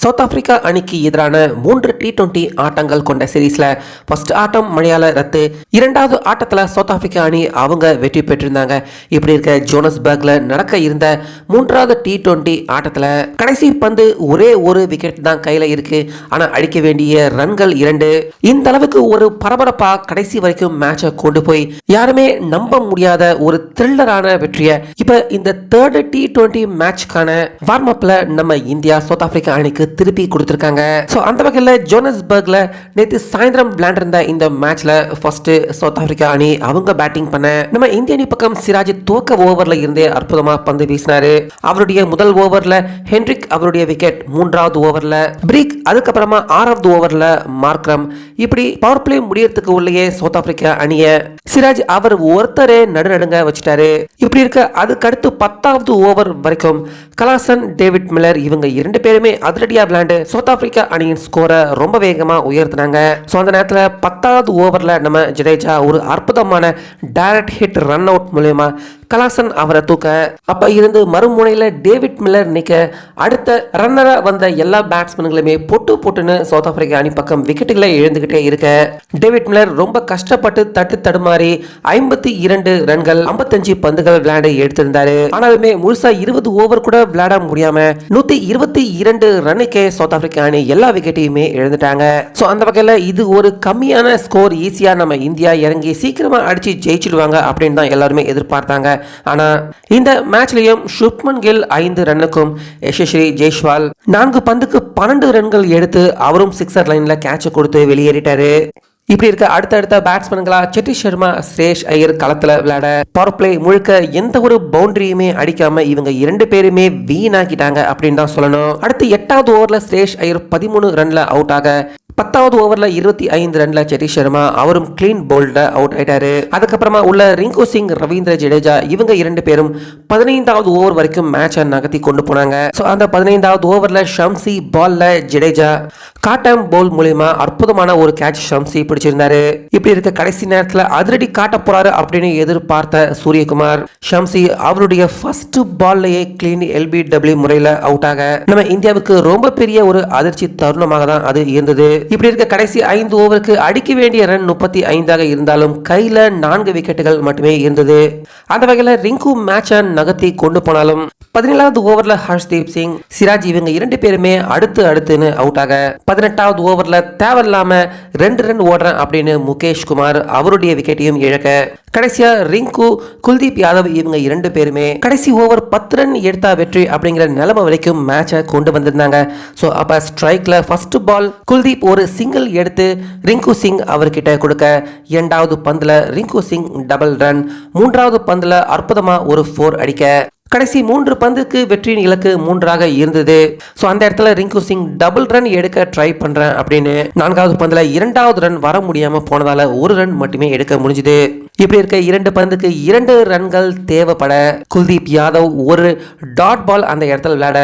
South Africa அணிக்கு எதிரான 3 T20 ஆட்டங்கள் கொண்ட சீரீஸ்ல ஃபர்ஸ்ட் ஆட்டம் மழையால ரத்து. இரண்டாவது ஆட்டத்துல சவுத் ஆப்பிரிக்கா அணி அவங்க வெற்றி பெற்றிருந்தாங்க. இப்படி இருக்க ஜோனஸ்பர்க்ல நடக்க இருந்த மூன்றாவது T20 ஆட்டத்துல கடைசி பந்து ஒரே ஒரு விக்கெட் தான் கையில இருக்கு. ஆனா அடிக்க வேண்டிய ரன்கள் 2. இந்த அளவுக்கு ஒரு பரபரப்பா கடைசி வரைக்கும் மேட்சை கொண்டு போய் யாருமே நம்ப முடியாத ஒரு த்ரில்லரான வெற்றியை இப்ப இந்த தேர்ட் T20 மேட்ச்க்கான வார்ம் அப்ல நம்ம இந்தியா சவுத் ஆப்பிரிக்கா அணிக்கு திருப்பி கொடுத்திருக்காங்க. சோ அந்த வகையில ஜோனஸ்பர்க்ல நேத்து சாயந்திரம் விளையாண்டிருந்த இந்த மேட்ச்ல ஃபர்ஸ்ட் சவுத் ஆப்பிரிக்கா அணி அவங்க பேட்டிங் பண்ண நம்ம இந்திய அணி பக்கம் சிராஜ் துவக்க ஓவர்ல இருந்தே அற்புதமா பந்து வீசினாரு. அவருடைய முதல் ஓவர்ல ஹென்ரிக் அவருடைய விக்கெட், மூன்றாவது ஓவர்ல பிரீக், அதுக்கப்புறமா ஆறாவது ஓவர்ல மார்க்ரம். இப்படி பவர் பிளே முடியறதுக்கு உள்ளேயே சவுத் ஆப்பிரிக்கா அணிய சிராஜ் அவர் ஒருத்தரே நடுநடுங்க வச்சுட்டாரு. இப்படி இருக்க அதுக்கு அடுத்து 10வது ஓவர் வரைக்கும் கலாசன், டேவிட் மில்லர் இவங்க 2 பேருமே அதிரடியா விளையாண்டு சவுத் ஆப்பிரிக்கா அணியின் ஸ்கோரை ரொம்ப வேகமா உயர்த்தினாங்க. சோ அந்த நேரத்துல 10வது ஓவர்ல நம்ம ஜடேஜா ஒரு அற்புதமான டைரக்ட் ஹிட் ரன் அவுட் மூலமா கலாசன் அவரை தூக்க, அப்ப இருந்து மறுமுனையில டேவிட் மில்லர் நிக்க அடுத்த ரன்னரா வந்த எல்லா பேட்ஸ்மேன்களுமே போட்டுன்னு சவுத் ஆப்பிரிக்கா அணி பக்கம் விக்கெட்டுகளை இழந்துகிட்டே இருக்க, டேவிட் மில்லர் ரொம்ப கஷ்டப்பட்டு தடுமாறி 52 ரன்கள் 55 பந்துகள் விளையாட எடுத்திருந்தாரு. ஆனாலுமே முழுசா 20 ஓவர் கூட விளையாட முடியாம 122 ரன்னுக்கே சவுத் ஆப்பிரிக்கா அணி எல்லா விக்கெட்டையுமே இழந்துட்டாங்க. சோ அந்த வகையில இது ஒரு கம்மியான ஸ்கோர், ஈஸியா நம்ம இந்தியா இறங்கி சீக்கிரமா அடிச்சு ஜெயிச்சிடுவாங்க அப்படின்னு தான் எல்லாருமே எதிர்பார்த்தாங்க. ஆனா இந்த மேட்ச்லயும் சுப்மன் கில் 5 ரன்னுக்கும் யசஸ்வி ஜெய்ஸ்வால் 4 பந்துக்கு 12 ரன்கள் எடுத்து அவரும் சிக்ஸர் லைன்ல கேட்ச் கொடுத்து வெளியேறிட்டாரு. இப்படி இருக்க அடுத்தடுத்த பேட்ஸ்மேன்களா செட்டி சர்மா, ஸ்ரேஷ் ஐயர் களத்துல விளையாட பவர் பிளே முழுக்க எந்த ஒரு பவுண்டரியுமே அடிக்காம இவங்க 2 பேருமே வீணாக்கிட்டாங்க அப்படின்னு தான் சொல்லணும். அடுத்து 8வது ஓவர்ல ஸ்ரேஷ் ஐயர் 13 ரன்ல அவுட் ஆக 10வது ஓவர்ல 25 ரன்ல செட்டி சர்மா அவரும் கிளீன் போல்ட அவுட் ஆயிட்டாரு. அதுக்கப்புறமா உள்ள ரிங்கு சிங், ரவீந்திர ஜடேஜா இவங்க 2 பேரும் 15வது ஓவர் வரைக்கும் மேட்சை நகர்த்தி கொண்டு போனாங்க. சோ அந்த 15வது ஓவர்ல ஷம்சி பால்ல ஜடேஜா காட்டம் போல் மூலமா அற்புதமான ஒரு கேட்ச் ஷம்சி பிடிச்சிருந்தாரு. இப்படி இருக்க கடைசி நேரத்துல அதிரடி காட்ட போறாரு அப்படின்னு எதிர்பார்த்த சூரியகுமார் ஷம்சி அவருடைய ஃபர்ஸ்ட் பால்லயே கிளீன் LBW முறையில அவுட் ஆக நம்ம இந்தியாவுக்கு ரொம்ப பெரிய ஒரு அதிர்ச்சி தருணமாக தான் அது இருந்தது. இப்படி இருக்க கடைசி 5 ஓவருக்கு அடிக்க வேண்டிய ரன் 35 இருந்தாலும் கையில 4 விக்கெட்டுகள் மட்டுமே இருந்தது. அந்த வகையில ரிங்கு மேட்சை நகர்த்தி கொண்டு போனாலும் 17வது ஓவர்ல ஹர்ஷ்தீப் சிங், சிராஜ் இவங்க 2 பேருமே அடுத்துன்னு அவுட் ஆக 18வது ஓவர்ல தேவையில்லாம 2 ரன் ஓடுறேன் அப்படின்னு முகேஷ் குமார் அவருடைய விக்கெட்டையும் இழக்க, கடைசியா ரிங்கு, குல்தீப் யாதவ் இவங்க 2 பேருமே கடைசி ஓவர் 10 ரன் எடுத்தா வெற்றி அப்படிங்கிற நிலைமை வரைக்கும் மேட்சை கொண்டு வந்திருந்தாங்க. சோ அப்ப ஸ்ட்ரைக்ல ஃபர்ஸ்ட் பால் குல்தீப் ஒரு சிங்கிள் எடுத்து ரிங்கு சிங் அவர்கிட்ட கொடுக்க, 2வது பந்துல ரிங்கு சிங் டபுள் ரன், 3வது பந்துல அற்புதமா ஒரு 4 அடிக்க, கடைசி 3 பந்துக்கு வெற்றியின் இலக்கு 3ஆக இருந்தது. சோ அந்த இடத்துல ரிங்கு சிங் டபுள் ரன் எடுக்க ட்ரை பண்றேன் அப்படின்னு 4வது பந்துல 2வது ரன் வர முடியாம போனதால 1 ரன் மட்டுமே எடுக்க முடிஞ்சது. இப்படி இருக்க 2 பந்துக்கு 2 ரன்கள் தேவைப்பட குல்தீப் யாதவ் ஒரு டாட் பால் அந்த இடத்துல விளையாட,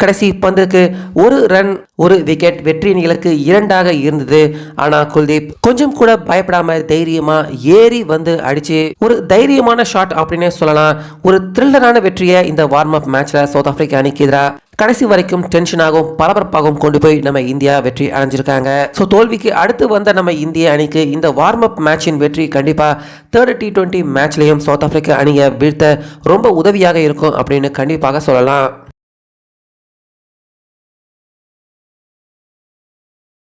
கடைசி பந்துக்கு 1 ரன் 1 விக்கெட், வெற்றியின் இலக்கு 2ஆக இருந்தது. ஆனா குல்தீப் கொஞ்சம் கூட பயப்படாம தைரியமா ஏறி வந்து அடிச்சு ஒரு தைரியமான ஷாட் அப்படின்னே சொல்லலாம். ஒரு த்ரில்லரான வெற்றியை இந்த வார்ம் அப் மேட்ச்ல சவுத் ஆப்பிரிக்கா அணிக்கு எதிராக கடைசி வரைக்கும் டென்ஷனாகவும் பரபரப்பாகவும் கொண்டு போய் நம்ம இந்தியா வெற்றி அடைஞ்சிருக்காங்க. ஸோ தோல்விக்கு அடுத்து வந்த நம்ம இந்திய அணிக்கு இந்த வார்ம் அப் மேட்சின் வெற்றி கண்டிப்பா தேர்ட் T20 மேட்ச்லயும் சவுத் ஆப்பிரிக்கா அணியை வீழ்த்த ரொம்ப உதவியாக இருக்கும் அப்படின்னு கண்டிப்பாக சொல்லலாம்.